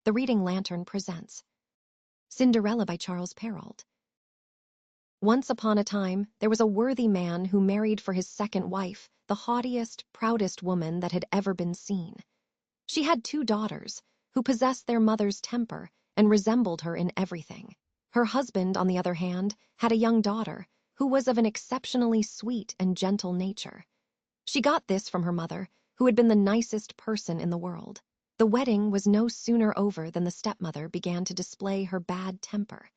The Reading Lantern presents Cinderella by Charles Perrault. Once upon a time, there was a worthy man who married for his second wife the haughtiest, proudest woman that had ever been seen. She had 2 daughters, who possessed their mother's temper and resembled her in everything. Her husband, on the other hand, had a young daughter, who was of an exceptionally sweet and gentle nature. She got this from her mother, who had been the nicest person in the world. The wedding was no sooner over than the stepmother began to display her bad temper.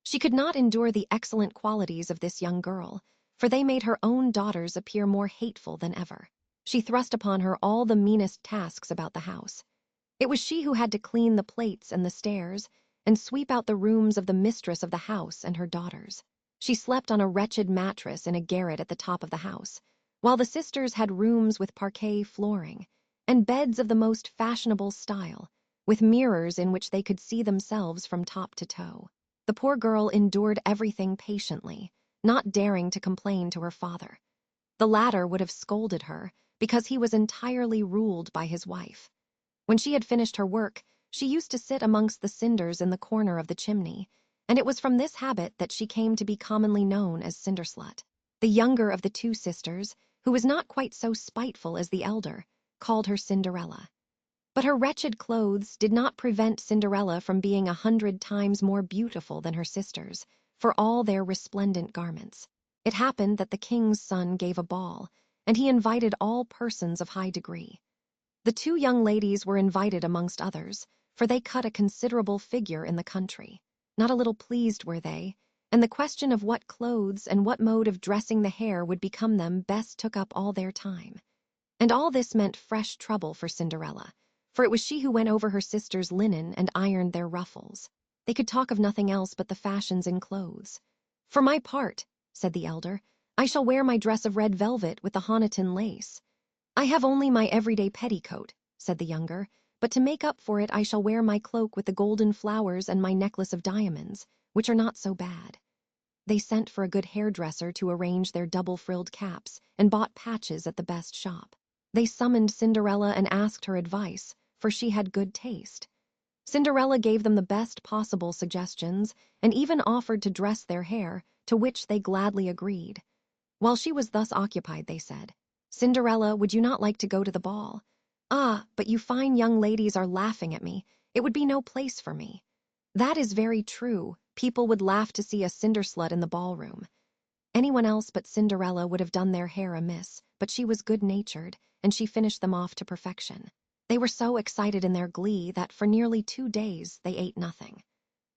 She could not endure the excellent qualities of this young girl, for they made her own daughters appear more hateful than ever. She thrust upon her all the meanest tasks about the house. It was she who had to clean the plates and the stairs, and sweep out the rooms of the mistress of the house and her daughters. She slept on a wretched mattress in a garret at the top of the house, while the sisters had rooms with parquet flooring, and beds of the most fashionable style, with mirrors in which they could see themselves from top to toe. The poor girl endured everything patiently, not daring to complain to her father. The latter would have scolded her, because he was entirely ruled by his wife. When she had finished her work, she used to sit amongst the cinders in the corner of the chimney, and it was from this habit that she came to be commonly known as Cinderslut. The younger of the 2 sisters, who was not quite so spiteful as the elder, called her Cinderella. But her wretched clothes did not prevent Cinderella from being 100 times more beautiful than her sisters, for all their resplendent garments. It happened that the king's son gave a ball, and he invited all persons of high degree. The 2 young ladies were invited amongst others, for they cut a considerable figure in the country. Not a little pleased were they, and the question of what clothes and what mode of dressing the hair would become them best took up all their time. And all this meant fresh trouble for Cinderella, for it was she who went over her sisters' linen and ironed their ruffles. They could talk of nothing else but the fashions in clothes. "For my part," said the elder, "I shall wear my dress of red velvet with the Honiton lace." "I have only my everyday petticoat," said the younger, "but to make up for it I shall wear my cloak with the golden flowers and my necklace of diamonds, which are not so bad." They sent for a good hairdresser to arrange their double-frilled caps and bought patches at the best shop. They summoned Cinderella and asked her advice, for she had good taste. Cinderella gave them the best possible suggestions and even offered to dress their hair, to which they gladly agreed. While she was thus occupied, they said, "Cinderella, would you not like to go to the ball?" "Ah, but you fine young ladies are laughing at me. It would be no place for me." "That is very true. People would laugh to see a Cinderslut in the ballroom." Anyone else but Cinderella would have done their hair amiss, but she was good-natured, and she finished them off to perfection. They were so excited in their glee that for nearly 2 days they ate nothing.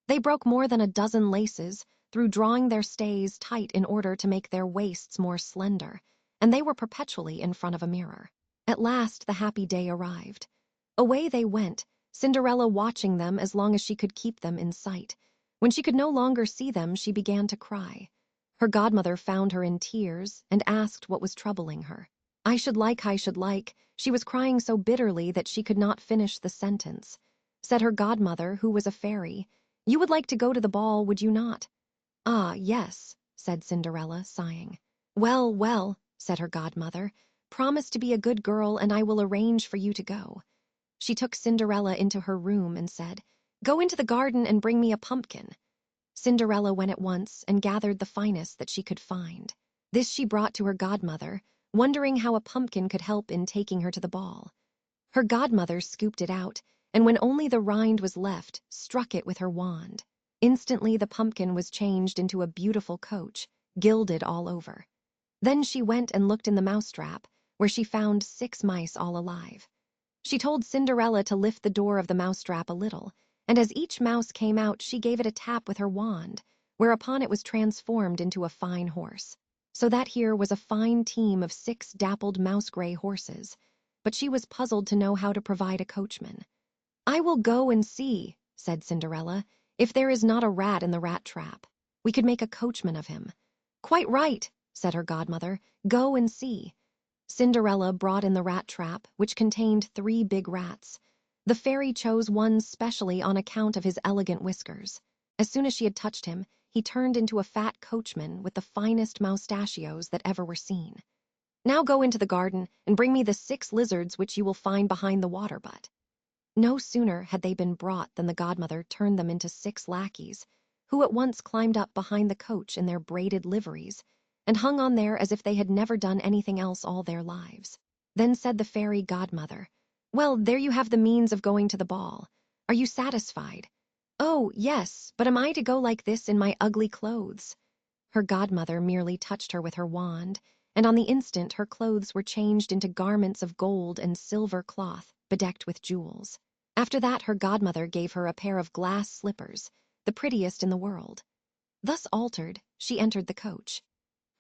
They broke more than a dozen laces through drawing their stays tight in order to make their waists more slender, and they were perpetually in front of a mirror. At last the happy day arrived. Away they went, Cinderella watching them as long as she could keep them in sight. When she could no longer see them, she began to cry. Her godmother found her in tears and asked what was troubling her. I should like," she was crying so bitterly that she could not finish the sentence. Said her godmother, who was a fairy, "You would like to go to the ball, would you not?" "Ah, yes," said Cinderella, sighing. "Well, well," said her godmother, "promise to be a good girl and I will arrange for you to go." She took Cinderella into her room and said, "Go into the garden and bring me a pumpkin." Cinderella went at once and gathered the finest that she could find. This she brought to her godmother, wondering how a pumpkin could help in taking her to the ball. Her godmother scooped it out, and when only the rind was left, struck it with her wand. Instantly the pumpkin was changed into a beautiful coach, gilded all over. Then she went and looked in the mousetrap, where she found 6 mice all alive. She told Cinderella to lift the door of the mousetrap a little, and as each mouse came out she gave it a tap with her wand, whereupon it was transformed into a fine horse. So that here was a fine team of 6 dappled mouse-gray horses, but she was puzzled to know how to provide a coachman. "I will go and see," said Cinderella, "if there is not a rat in the rat trap. We could make a coachman of him." "Quite right," said her godmother, "go and see." Cinderella brought in the rat trap, which contained 3 big rats. The fairy chose one specially on account of his elegant whiskers. As soon as she had touched him, he turned into a fat coachman with the finest moustachios that ever were seen. "Now go into the garden and bring me the 6 lizards which you will find behind the water butt." No sooner had they been brought than the godmother turned them into 6 lackeys, who at once climbed up behind the coach in their braided liveries, and hung on there as if they had never done anything else all their lives. Then said the fairy godmother, "Well, there you have the means of going to the ball. Are you satisfied?" "Oh, yes, but am I to go like this in my ugly clothes?" Her godmother merely touched her with her wand, and on the instant her clothes were changed into garments of gold and silver cloth, bedecked with jewels. After that her godmother gave her a pair of glass slippers, the prettiest in the world. Thus altered, she entered the coach.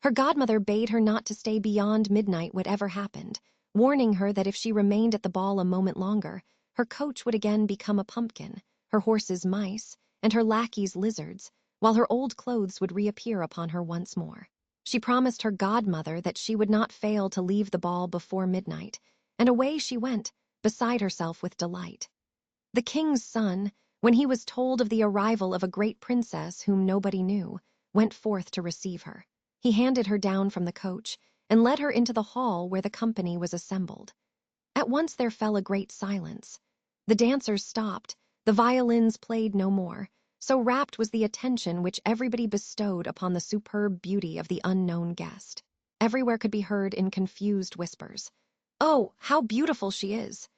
Her godmother bade her not to stay beyond midnight whatever happened, warning her that if she remained at the ball a moment longer, her coach would again become a pumpkin, her horses mice, and her lackeys lizards, while her old clothes would reappear upon her once more. She promised her godmother that she would not fail to leave the ball before midnight, and away she went, beside herself with delight. The king's son, when he was told of the arrival of a great princess whom nobody knew, went forth to receive her. He handed her down from the coach, and led her into the hall where the company was assembled. At once there fell a great silence. The dancers stopped, the violins played no more, so rapt was the attention which everybody bestowed upon the superb beauty of the unknown guest. Everywhere could be heard in confused whispers, "Oh, how beautiful she is!"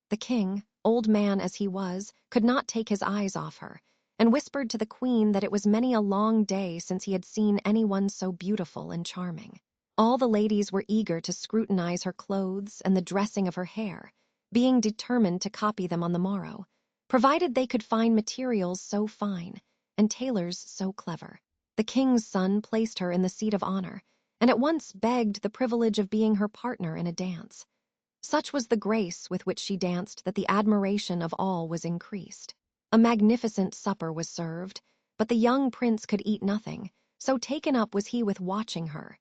The king, old man as he was, could not take his eyes off her, and whispered to the queen that it was many a long day since he had seen anyone so beautiful and charming. All the ladies were eager to scrutinize her clothes and the dressing of her hair, being determined to copy them on the morrow, provided they could find materials so fine and tailors so clever. The king's son placed her in the seat of honor, and at once begged the privilege of being her partner in a dance. Such was the grace with which she danced that the admiration of all was increased. A magnificent supper was served, but the young prince could eat nothing, so taken up was he with watching her.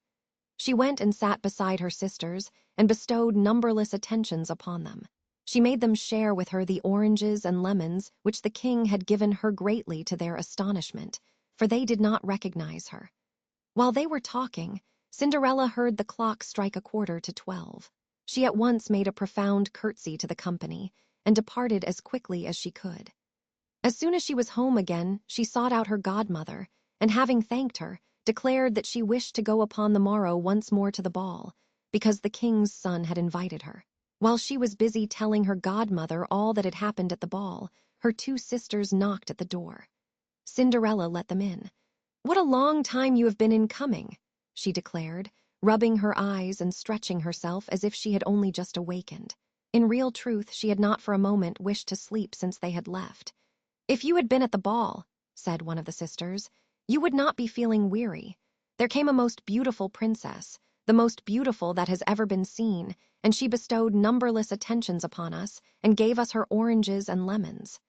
She went and sat beside her sisters, and bestowed numberless attentions upon them. She made them share with her the oranges and lemons which the king had given her, greatly to their astonishment, for they did not recognize her. While they were talking, Cinderella heard the clock strike 11:45. She at once made a profound curtsy to the company, and departed as quickly as she could. As soon as she was home again, she sought out her godmother, and having thanked her, declared that she wished to go upon the morrow once more to the ball, because the king's son had invited her. While she was busy telling her godmother all that had happened at the ball, her 2 sisters knocked at the door. Cinderella let them in. "What a long time you have been in coming," she declared, rubbing her eyes and stretching herself as if she had only just awakened. In real truth, she had not for a moment wished to sleep since they had left. "If you had been at the ball," said one of the sisters, "you would not be feeling weary. There came a most beautiful princess, the most beautiful that has ever been seen, and she bestowed numberless attentions upon us and gave us her oranges and lemons."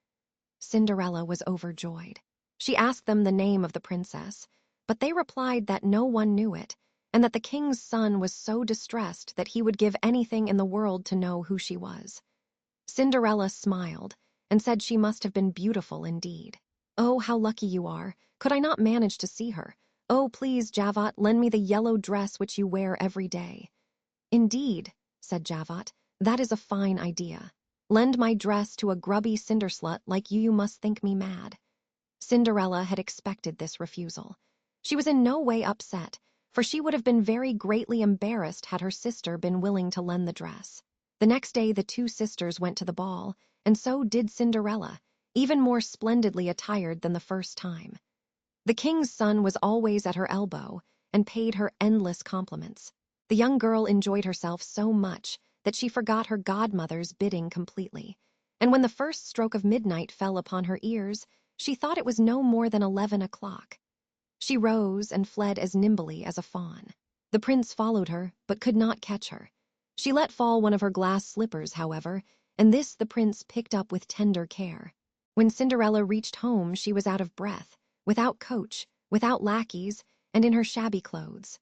Cinderella was overjoyed. She asked them the name of the princess, but they replied that no one knew it, and that the king's son was so distressed that he would give anything in the world to know who she was. Cinderella smiled, and said she must have been beautiful indeed. "Oh, how lucky you are! Could I not manage to see her? Oh, please, Javot, lend me the yellow dress which you wear every day." "Indeed," said Javot, "that is a fine idea. Lend my dress to a grubby cinder-slut like you must think me mad." Cinderella had expected this refusal. She was in no way upset, for she would have been very greatly embarrassed had her sister been willing to lend the dress. The next day the 2 sisters went to the ball, and so did Cinderella, even more splendidly attired than the first time. The king's son was always at her elbow, and paid her endless compliments. The young girl enjoyed herself so much that she forgot her godmother's bidding completely, and when the first stroke of midnight fell upon her ears, she thought it was no more than 11 o'clock. She rose and fled as nimbly as a fawn. The prince followed her, but could not catch her. She let fall one of her glass slippers, however, and this the prince picked up with tender care. When Cinderella reached home, she was out of breath, without coach, without lackeys, and in her shabby clothes.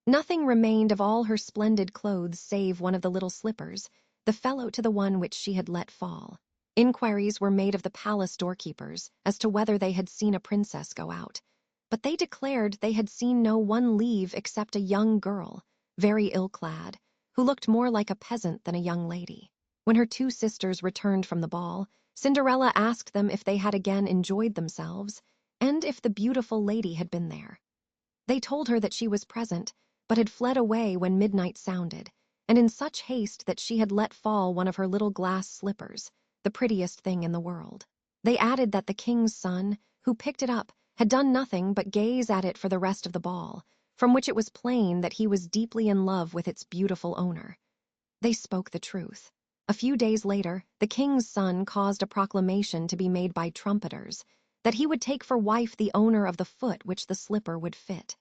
Nothing remained of all her splendid clothes save one of the little slippers, the fellow to the one which she had let fall. Inquiries were made of the palace doorkeepers as to whether they had seen a princess go out, but they declared they had seen no one leave except a young girl, very ill-clad, who looked more like a peasant than a young lady. When her two sisters returned from the ball, Cinderella asked them if they had again enjoyed themselves, and if the beautiful lady had been there. They told her that she was present, but had fled away when midnight sounded, and in such haste that she had let fall one of her little glass slippers, the prettiest thing in the world. They added that the king's son, who picked it up, had done nothing but gaze at it for the rest of the ball, from which it was plain that he was deeply in love with its beautiful owner. They spoke the truth. A few days later, the king's son caused a proclamation to be made by trumpeters that he would take for wife the owner of the foot which the slipper would fit.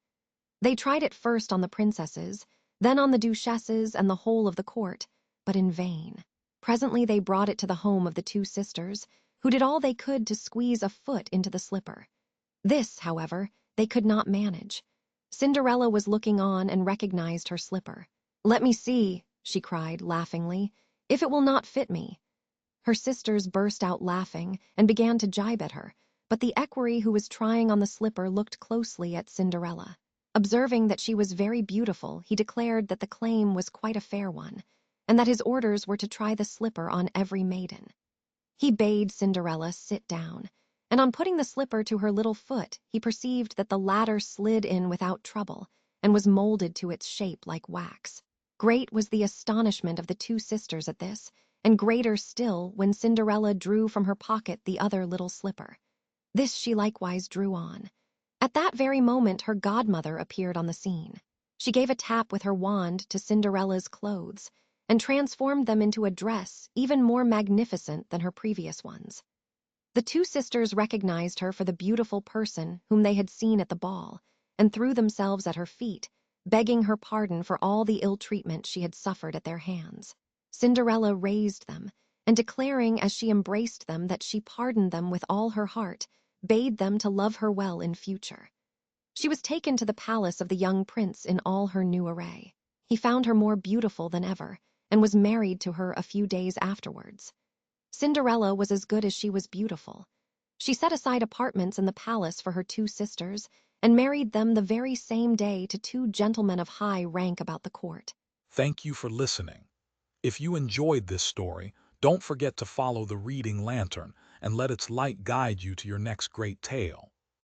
They tried it first on the princesses, then on the duchesses and the whole of the court, but in vain. Presently they brought it to the home of the two sisters, who did all they could to squeeze a foot into the slipper. This, however, they could not manage. Cinderella was looking on and recognized her slipper. "Let me see," she cried laughingly, "if it will not fit me." Her sisters burst out laughing and began to jibe at her, but the equerry who was trying on the slipper looked closely at Cinderella. Observing that she was very beautiful, he declared that the claim was quite a fair one, and that his orders were to try the slipper on every maiden. He bade Cinderella sit down, and on putting the slipper to her little foot, he perceived that the latter slid in without trouble, and was molded to its shape like wax. Great was the astonishment of the two sisters at this, and greater still when Cinderella drew from her pocket the other little slipper. This she likewise drew on. At that very moment her godmother appeared on the scene. She gave a tap with her wand to Cinderella's clothes, and transformed them into a dress even more magnificent than her previous ones. The two sisters recognized her for the beautiful person whom they had seen at the ball, and threw themselves at her feet, begging her pardon for all the ill treatment she had suffered at their hands. Cinderella raised them, and declaring as she embraced them that she pardoned them with all her heart, bade them to love her well in future. She was taken to the palace of the young prince in all her new array. He found her more beautiful than ever, and was married to her a few days afterwards. Cinderella was as good as she was beautiful. She set aside apartments in the palace for her two sisters, and married them the very same day to two gentlemen of high rank about the court. Thank you for listening. If you enjoyed this story, don't forget to follow the reading lantern and let its light guide you to your next great tale.